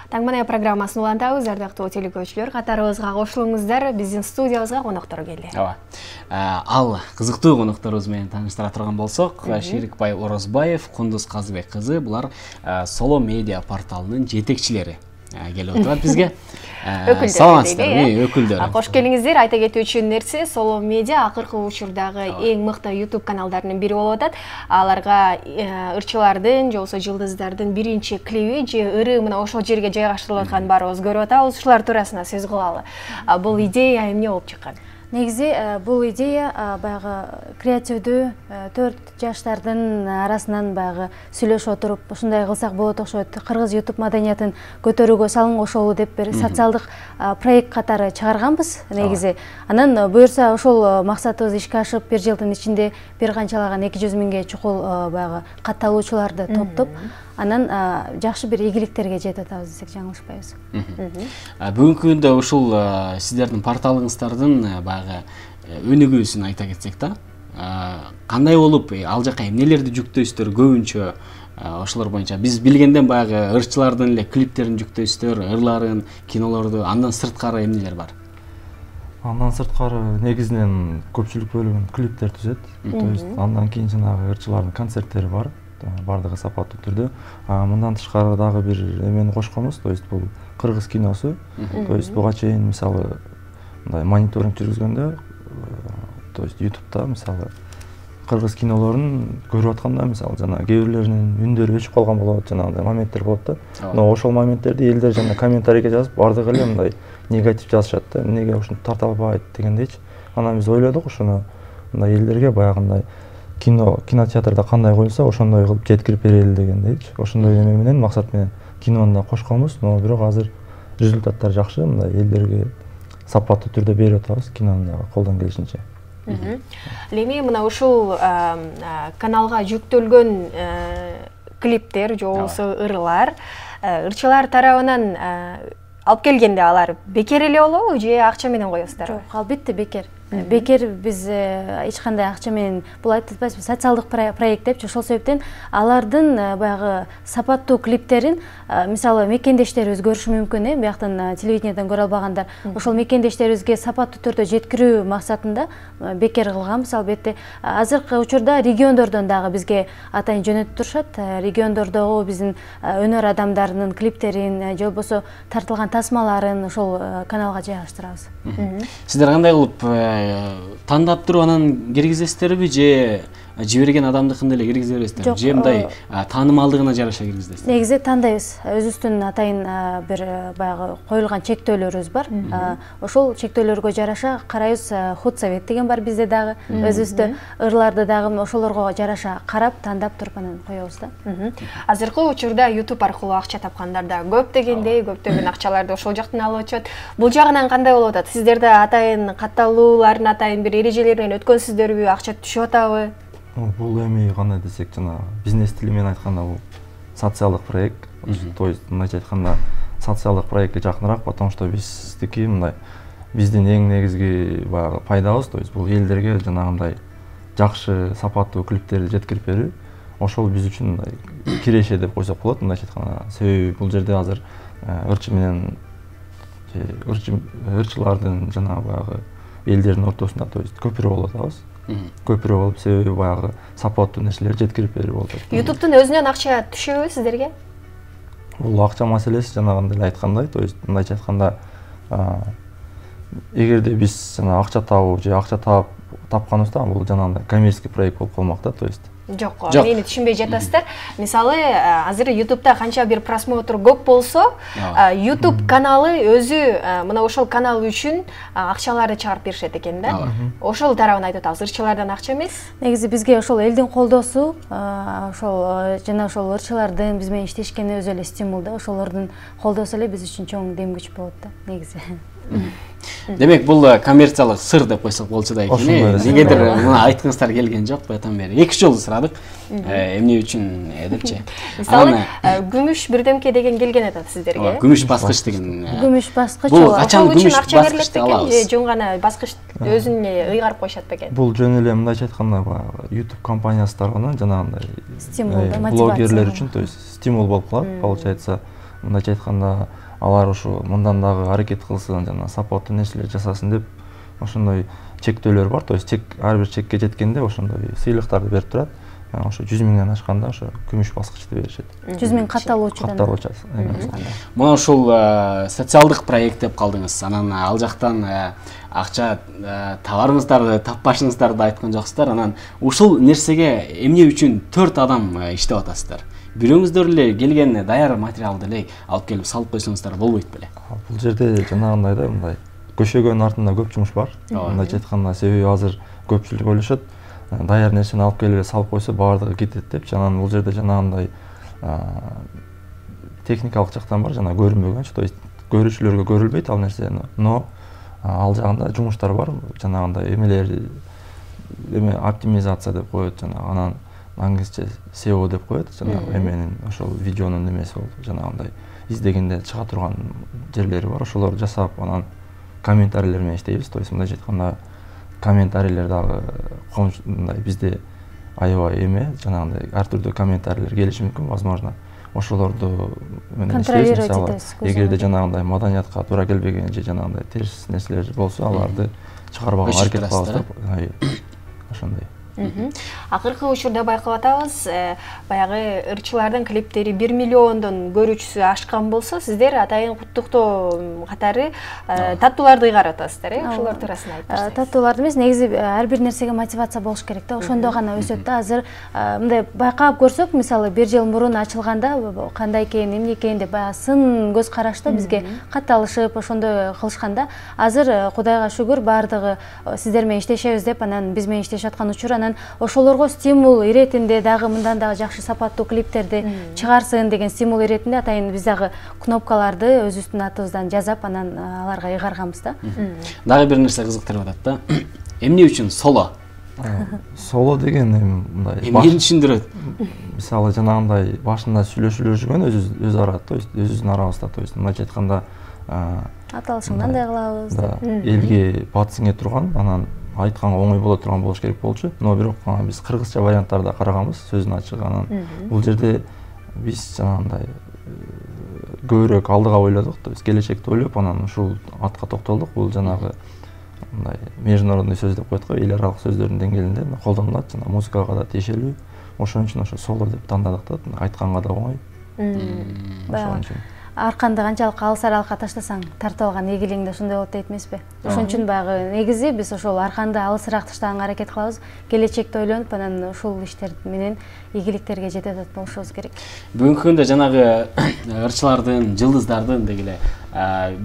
Таңманай программасын улантабыз, ардактуу телекөрүүчүлөр, катарыбызга кошулуңуздар, биздин студиябызга коноктор келди. Ал кызыктуу конокторубуз менен тааныштыра турган болсок, Шерикбай Орозбаев, Кундуз Казыбек кызы, булар Solo Media порталынын жетекчилери келип отурат бизге. Саламатсыздарбы, өкүлдөр. Кош келиңиздер. Айта кетүүчү нерсе, Solo Media акыркы учурдагы эң мыкты YouTube каналдарынын бири болуп атат. Аларга ырчылардын, же болбосо жылдыздардын биринчи клиби же ыры мына ошол жерге жайгаштырылып атканын баарыбыз көрүп атабыз. Ушулар туурасында сөз кылалы. Бул идея эмне болуп чыккан? Негизи бул идея баягы креативдүү 4 жаштардын арасынан баягы сүйлөшүп отуруп, ушундай кылсак болот окшойт, кыргыз YouTube маданиятын көтөрүүгө салым кошолу деп бир социалдык проект катары чыгарганбыз негизи. Анан буюрса ошол максатыбыз ишке ашып, бир жылдын ичинде бир канчалаган 200 миңге чукул баягы катталуучуларды топтоп, анан жакшы бир ийгиликтерге жетип атабыз десек жаңылышпайбыз. Бүгүнкү күндө ушул сиздердин порталыңыздардын баягы өнүгүүсүн айта кетсек да, кандай болуп ал жака эмнелерди жүктөйсүздөр көбүнчө ошолор боюнча? Биз билгенден баягы ырчылардын эле клиптерин жүктөйсүздөр, ырларын, кинолорду, андан сырткары эмнелер бар? Андан сырткары негизинен көпчүлүк бөлүгүн клиптер түзөт. То есть андан кийин жанагы ырчылардын концерттери бар. Бардыгы сапаттуу түрдө. Мындан тышкары дагы бир эмени кошконбуз, то есть бул кыргыз киносу. То есть буга чейин мисалы мындай мониторинг жүргүзгөндө, то есть YouTube'да мисалы кыргыз кинолорун көрүп атканда мисалы жана кээ бирлеринин үндөрү өчүп калган болот, жанагындай моменттер болот да. Но ошол моменттерди элдер жана комментарийге жазып, бардыгы эле мындай негатив жазышат да. Эмнеге ушуну тарта албайт дегендейчи. Анан биз ойлодук ушуну мындай элдерге баягындай кинотеатрда кандай коюлса ошондой кылып жеткирип берели дегендейчи. Ошондой эме менен, максат менен кинону да кошконбуз, но бирок азыр результаттар жакшы, мындай элдерге сапаттуу түрдө берип атабыз кинону да колдон келишинче. Эми мына ушул каналга жүктөлгөн клиптер же болбосо ырлар ырчылар тарабынан алып келгенде алар бекер эле болобу же акча менен коесуздарбы? Жок, албетте бекер. Бекер биз эч кандай акча менен бул айтпайбыз, социалдык проект депчи. Ошол себептен алардын баягы сапаттуу клиптерин мисалы мекендештерибиз көрүшү мүмкүн, бияктан телевидениеден көрө албагандар. Ошол мекендештерибизге сапаттуу түрдө жеткирүү максатында бекер кылганбыз. Албетте азыркы учурда региондордон дагы бизге атайын жөнөтүп турушат. Региондордогу биздин өнөр адамдарынын клиптерин же болбосо тартылган тасмаларын ошол каналга жайгаштырабыз. Сиздер кандай кылып тандап туруп анан киргизесиздерби же жиберген адамдыкын эле киргизе бересиздерби? Же мындай таанымалдыгына жараша киргизесиздер? Негизи тандайбыз. Өзүбүздүн атайын бир баягы коюлган чектөөлөрүбүз бар. Ошол чектөөлөргө жараша карайбыз. Худсовет деген бар бизде дагы. Өзүбүздө ырларды дагы ошолорго жараша карап, тандап туруп анан коебуз да. Азыркы учурда YouTube аркылуу акча тапкандар да көп дегендей, көптөгөн акчаларды ошол жактан алып атышат. Бул жагынан кандай болуп атат? Сиздерде атайын катталуулардын атайын бир эрежелеринен өткөнсүздөрбү, акча түшүп атабы? Бул эми кандай десек, жана бизнес тили менен айтканда бул социалдык проект. То есть мындайча айтканда социалдык проектке жакыныраак, потому что биздики мындай биздин эң негизги баягы пайдабыз, то есть бул элдерге жанагындай жакшы сапаттуу клиптерди жеткирип берүү. Ошол биз үчүн мындай киреше деп койсок болот, мындайча айтканда. Себеби бул жерде азыр ырчы менен ырчылардын жана баягы элдердин ортосунда, то есть көпүрө болуп атабыз. Көпүрө болуп, себеби баягы сапаттуу нерселерди жеткирип берүү болуп атат. YouTube'тун өзүнөн акча түшөбү сиздерге? Бул акча маселеси жанагындай эле айткандай, то есть мындайча айтканда эгерде биз жана акча табуу же акча тапканыбызда бул жанагындай коммерческий проект болуп калмак да, то есть Жок, мени түшүнбөй жатасыздар. Мисалы, азыр YouTube'да канча бир просмотр көп болсо, YouTube каналы өзү мына ошол канал үчүн акчаларды чыгарып беришет экен да. Ошол тарабын айтып атабыз. Ырчылардан акча эмес. Негизи бизге ошол элдин колдоосу, ошол жана ошол ырчылардын биз менен иштешкени өзү эле стимул да. Ошолордун колдоосу эле биз үчүн чоң дем күч болот да, негизи. Демек бул коммерциялык сыр деп койсок болчу да экен. Негедир мына айткыңыздар келген жок баягыдан бери. Эки жолу сурадык. Эмне үчүн депчи. Мисалы, күмүш бирдемке деген келген атат сиздерге. Күмүш баскыч деген. Күмүш баскыч. Бул качан күмүш баскычты алабыз? Жөн гана баскыч өзүнө ыйгарып коюшат бекен. Бул жөн эле мындайча айтканда YouTube компаниясы тарабынан жанагындай стимул, мотивация. Блогерлер үчүн, то есть стимул болуп калат. Получается, мындайча айтканда алар ушу мындан дагы аракет кылсын, жана сапаттуу нерселер жасасын деп ошондой чектөөлөр бар. То есть ар бир чекке жеткенде ошондой сыйлыктарды берип турат. Ошо 100 миңден ашканда ошо күмүш баскычты беришет. 100 миң катталуучудан. Мына ушул социалдык проект деп калдыңыз. Анан ал жактан акча табарыңыздарды, таппашыңыздарды айткан жоксуздар. Анан ушул нерсеге эмне үчүн 4 адам иштеп атасыздар? Бирөөңүздөр эле келген даяр материалды эле алып келип салып койсоңуздар болбойт беле? Бул жерде жанагындай да мындай көшөгөнүн артында көп жумуш бар. Мындайча айтканда, себеби азыр көпчүлүк ойлошот, даяр нерсени алып келип салып койсо баардыгы кетет деп. Анан бул жерде жанагындай техникалык жактан бар, жана көрүнбөгөнчү, то есть көрүүчүлөргө көрүлбөйт ал нерсе, но ал жагында жумуштар бар, жанагындай эме оптимизация деп коет, жанагы анан англисче SEO деп коет, жанагы эменин ошол видеонун немеси болуп, жанагындай издегенде чыга турган жерлери бар, ошолорду жасап, анан комментарийлер менен иштейбиз. То есть мындайча айтканда комментарийлер дагы мындай бизде аябай эме, жанагындай ар түрдүү комментарийлер келиши мүмкүн, возможно. Ошолорду контролировать этесиз. Эгерде жанагындай маданиятка туура келбеген же жанагындай терс нерселер болсо, аларды чыгарбаган аракет кылабыз. Ошондой. Акыркы учурда байкап атабыз, баягы ырчылардын клиптери 1 миллиондон көрүүчүсү ашкан болсо, сиздер атайын куттуктоо катары таттууларды ыйгарып атасыздар, ошолор туурасында айтып берсеңиз. Таттууларды эмес, негизи ар бир нерсеге мотивация болуш керек да, ошондо гана өсөт да. Азыр мындай байкап көрсөк, мисалы 1 жыл мурун ачылганда кандай экен, эмне экен деп баягы сын көз карашта бизге катталышып, ошондой кылышканда, азыр Кудайга шүгүр баардыгы сиздер менен иштешебиз деп, анан биз менен иштешип аткан учур, анан ошолорго стимул иретинде дагы мындан дагы жакшы сапаттуу клиптерди чыгарсын деген стимул иретинде атайын биз дагы кнопкаларды өзүбүздүн атыбыздан жасап, анан аларга ыйгарганбыз да. Дагы бир нерсе кызыктырып атат да. Эмне үчүн соло? Соло деген эми мындай. Эмнени түшүндүрөт? Мисалы жанагындай башында сүйлөшүүлөр жүргөн өз ара, то есть өзүбүздүн арабызда, то есть мындайча айтканда аталышын мындай кылабыз деп. Элге батсыңе турган, анан айтканга оңой боло турган болуш керек болчу. Но бирок биз кыргызча варианттарда караганбыз, сөзүн ачык. Анан бул жерде биз жанагындай көбүрөөк алдыга ойлодук, то есть келечекти ойлоп, анан ушул атка токтолдук. Бул жанагы мындай международный сөз деп коет го, эл аралык сөздөрдүн деңгээлинде колдонулат, жана музыкага да тиешелүү. Ошон үчүн ошо соло деп тандадык да, айтканга да оңой. Ошон үчүн арканды канчалык алыс аралыкка таштасаң тартып алган ийгилигиң да ошондой болот дейт эмеспи? Ошон үчүн баягы негизи биз ошол арканды алысыраак таштаганга аракет кылабыз. Келечекте ойлонуп, анан ушул иштер менен ийгиликтерге жете алат болушубуз керек. Бүгүнкү күндө жанагы ырчылардын, жылдыздардын дегиле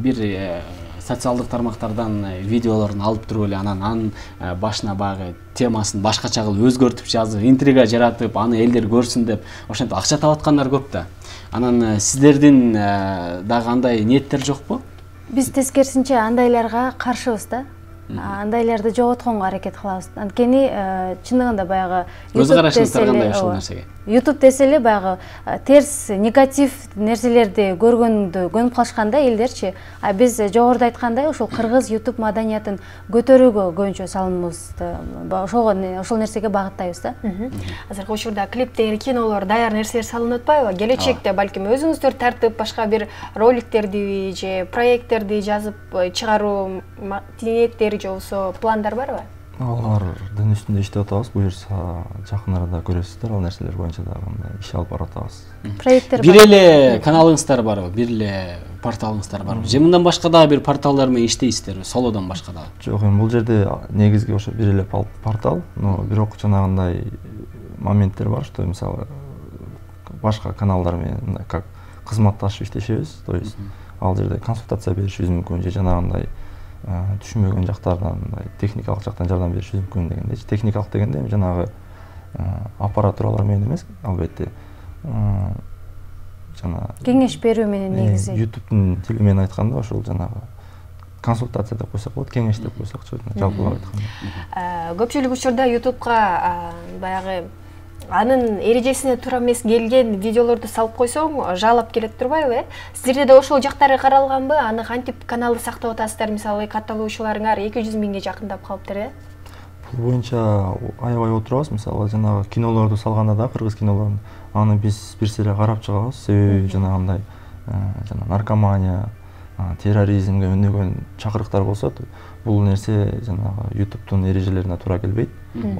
бир социалдык тармактардан видеолорун алып туруп эле анан башына баягы темасын башкача кылып өзгөртүп жазып, интрига жаратып, аны элдер көрсүн деп ошентип акча таап аткандар көп да. Анан сиздердин дагы андай ниеттер жокпу? Биз тескерисинче андайларга каршыбыз да. Андайларды жоготконго аракет кылабыз. Анткени чындыгында баягы көз карашыңыздар кандай ушул нерсеге? YouTube десе эле баягы терс, негатив нерселерди көргөндө көнүп калышканда элдерчи, а биз жогоруда айткандай ушул кыргыз YouTube маданиятын көтөрүүгө көбүнчө салымыбызды ошол нерсеге багыттайбыз да. Азыркы учурда клиптер, кинолор, даяр нерселер салынып атпайбы? Келечекте балким өзүңүздөр тартып башка бир роликтерди же проекттерди жазып чыгаруу ниеттер же болсо пландар барбы? Алардын үстүндө иштеп атабыз. Буюрса жакын арада көрөсүздөр, ал нерселер боюнча дагы иш алып баратабыз. Проекттер бир эле каналыңыздар барбы? Бир эле порталыңыздар барбы? Же мындан башка дагы бир порталдар менен иштейсиздерби? Солодон башка дагы? Жок, эми бул жерде негизги ошо бир эле портал, но бирок жанагындай моменттер бар, что мисалы башка каналдар менен как кызматташып иштешебиз. То есть ал жерде консультация беришибиз мүмкүн, же жанагындай түшүнбөгөн жактардан, техникалык жактан жардам беришибиз мүмкүн дегенде. Техникалык дегенде жанагы аппаратуралар менен эмес, албетте. Жана кеңеш берүү менен негизи. YouTube'дун тили менен айтканда ошол жанагы консультация деп койсок болот, кеңеш деп койсокчу, жалпылап айтканда. Көпчүлүк учурда YouTube'га баягы анын эрежесине туура эмес келген видеолорду салып койсоң, жалап келет турбайбы? Сиздерде да ошол жактары каралганбы? Аны кантип каналды сактап атасыздар? Мисалы, катталуучуларыңар 200 миңге жакындап калыптыр, э? Бул боюнча аябай отурабыз. Мисалы, жанагы кинолорду салганда да, кыргыз кинолорун, аны биз бир сыйра карап чыгабыз. Себеби жанагындай наркомания, терроризмге өнөгөн чакырыктар болсо, бул нерсе жанагы YouTube'дун эрежелерине туура келбейт.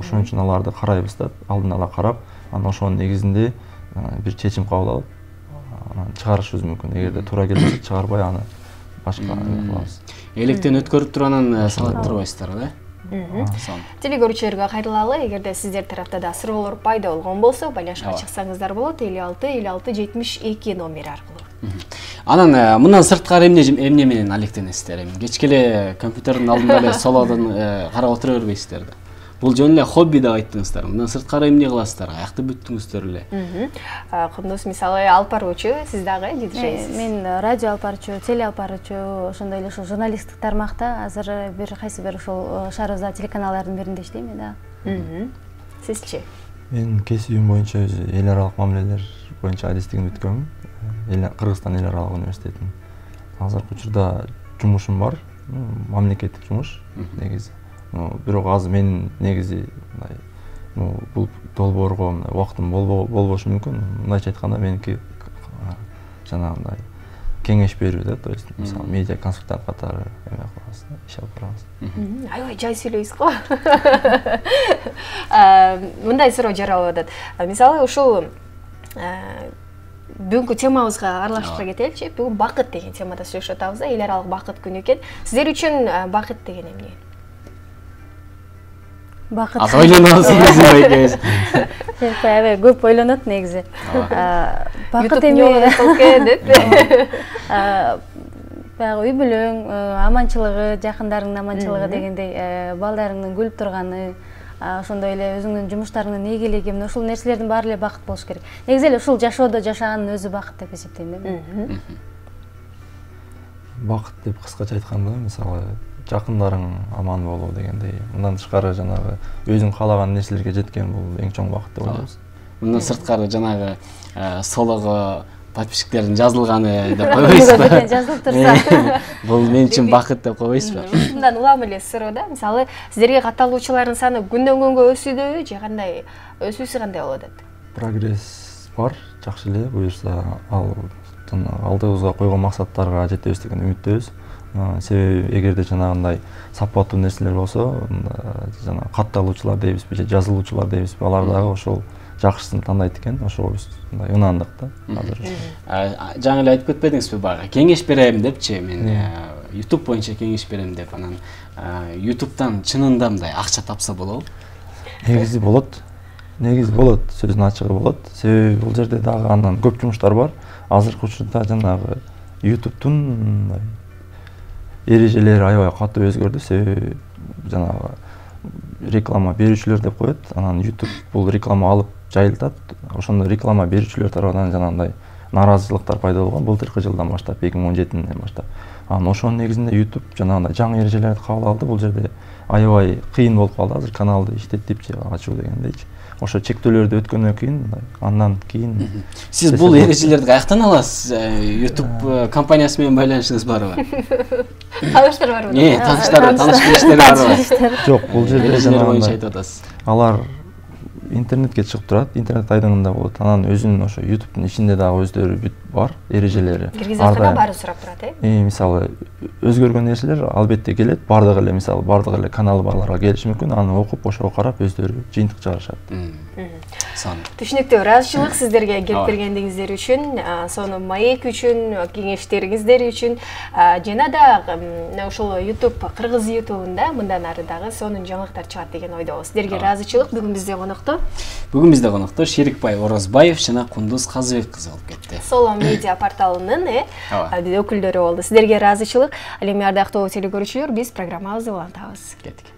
Ошон үчүн аларды карайбыз да, алдын ала карап, анан ошонун негизинде бир чечим кабыл алып, анан чыгарышыбыз мүмкүн. Эгерде туура келбесе, чыгарбай аны башка кылабыз. Электен өткөрүп туруп анан салат турбайсыздар, да? Теле көрүүчүлөргө кайрылалы, эгерде сиздер тарафта да суроолор пайда болгон болсо, байланышка чыксаңыздар болот, 56-56-72 номери аркылуу. Анан мындан сырткары эмне менен алектенесиздер? Кечке эле компьютердин алдында эле солодон карап отура бербейсиздер да. Бул жөн эле хобби деп айттыңыздар. Мындан сырткары эмне кыласыздар? Аякты бүттүңүздөр эле. Кундуз, мисалы, алып баруучу, сиз дагы жетишесиз. Мен радио алып баруучу, теле алып баруучу, ошондой эле ушул журналисттик тармакта азыр бир кайсы бир ушул шаарыбызда телеканалдардын биринде иштейм да. Сизчи? Мен кесибим боюнча эл аралык мамилелер боюнча адистигин бүткөнмүн. Кыргызстан эл аралык университетинин. Азыркы учурда жумушум бар, мамлекеттик жумуш негизи. Бирок азыр мен негизи бул долбоорго убактым болбошу мүмкүн. Мындайча айтканда, меники жанагындай кеңеш берүү да, то есть мисалы медиа консультант катары эме кылабыз, иш алып барабыз. Аябай жай сүйлөйсүз го. Мындай суроо жаралып атат. Мисалы, ушул бүгүнкү темабызга аралашып кетеличи. Бүгүн бакыт деген темада сүйлөшүп атабыз да, эл аралык бакыт күнү экен. Сиздер үчүн бакыт деген эмне? Бакыт. Ойлоносуңуз экенсиз. Аябай көп ойлонот негизи. Бакыт эмне деп. Баягы үй бүлөң, аманчылыгы, жакындарыңдын аманчылыгы дегендей, балдарыңдын күлүп турганы, ошондой эле өзүңдүн жумуштарыңдын ийгилиги, мына ушул нерселердин баары эле бакыт болуш керек. Негизи эле ушул жашоодо жашаганын өзү бакыт деп эсептейм да. Бакыт деп кыскача айтканда, мисалы, жакындарың аман болуу дегендей, мындан тышкары жанагы өзүң каалаган нерселерге жеткен бул эң чоң бакыт деп ойлойбуз. Мындан сырткары жанагы солого подписчиктердин жазылганы деп койбойсузбу? Жазылып турса. Бул мен үчүн бакыт деп койбойсузбу? Ушундан улам эле суроо да. Мисалы, сиздерге катталуучулардын саны күндөн күнгө өсүүдөбү же кандай? Өсүүсү кандай болуп атат? Прогресс бар, жакшы эле. Буюрса, алдыбызга койгон максаттарга жетебиз деген үмүттөбүз. Себеби эгерде жанагындай сапаттуу нерселер болсо, жана катталуучулар дейбизби же жазылуучулар дейбизби, алар дагы ошол жакшысын тандайт экен, ошого биз мындай ынандык да азыр. Жаңы эле айтып кетпедиңизби бага? Кеңеш берем депчи, мен YouTube боюнча кеңеш берем деп, анан YouTube'дан чынында мындай акча тапса болобу? Негизи болот. Негизи болот, сөздүн ачыгы болот. Себеби бул жерде дагы андан көп жумуштар бар. Азыркы учурда жанагы YouTube'дун эрежелери аябай катуу өзгөрдү. Себеби жанагы реклама берүүчүлөр деп коет. Анан YouTube бул реклама алып жайылтат. Ошондо реклама берүүчүлөр тарабынан жанагындай нааразычылыктар пайда болгон. Былтыркы жылдан баштап, 2017-ден баштап. Анан ошонун негизинде YouTube жанагындай жаңы эрежелерди кабыл алды. Бул жерде аябай кыйын болуп калды азыр каналды иштетип же ачуу дегендейчи. Ошо чектөөлөрдү өткөндөн кийин, андан кийин сиз бул эрежелерди каяктан аласыз? YouTube компаниясы менен байланышыңыз барбы? Таныштар барбы? Таныш билиштер барбы? Жок, бул жерде боюнча айтып атасыз. Алар интернетке чыгып турат, интернет айдыңында болот. Анан өзүнүн ошо YouTube'дун ичинде дагы өздөрү бар эрежелери. Киргизип атканда баары сурап турат, мисалы өзгөргөн нерселер албетте келет. Бардыгы эле мисалы бардыгы эле каналы барларга келиши мүмкүн. Аны окуп, ошого карап өздөрү жыйынтык чыгарышат. Түшүнүктүү, ыраазычылык сиздерге келип бергендигиңиздер үчүн, сонун маек үчүн, кеңештериңиздер үчүн, жана да ушул YouTube, кыргыз YouTube'унда мындан ары дагы сонун жаңылыктар чыгат деген ойдобуз. Сиздерге ыраазычылык. Бүгүн бизде конокто Шерикбай Оразбаев жана Кундуз Казыбек кызы болуп кетти. Соло медиа порталынын өкүлдөрү болду. Сиздерге ыраазычылык. Ал эми ардактуу телекөрүүчүлөр, биз программабызды улантабыз. Кеттик.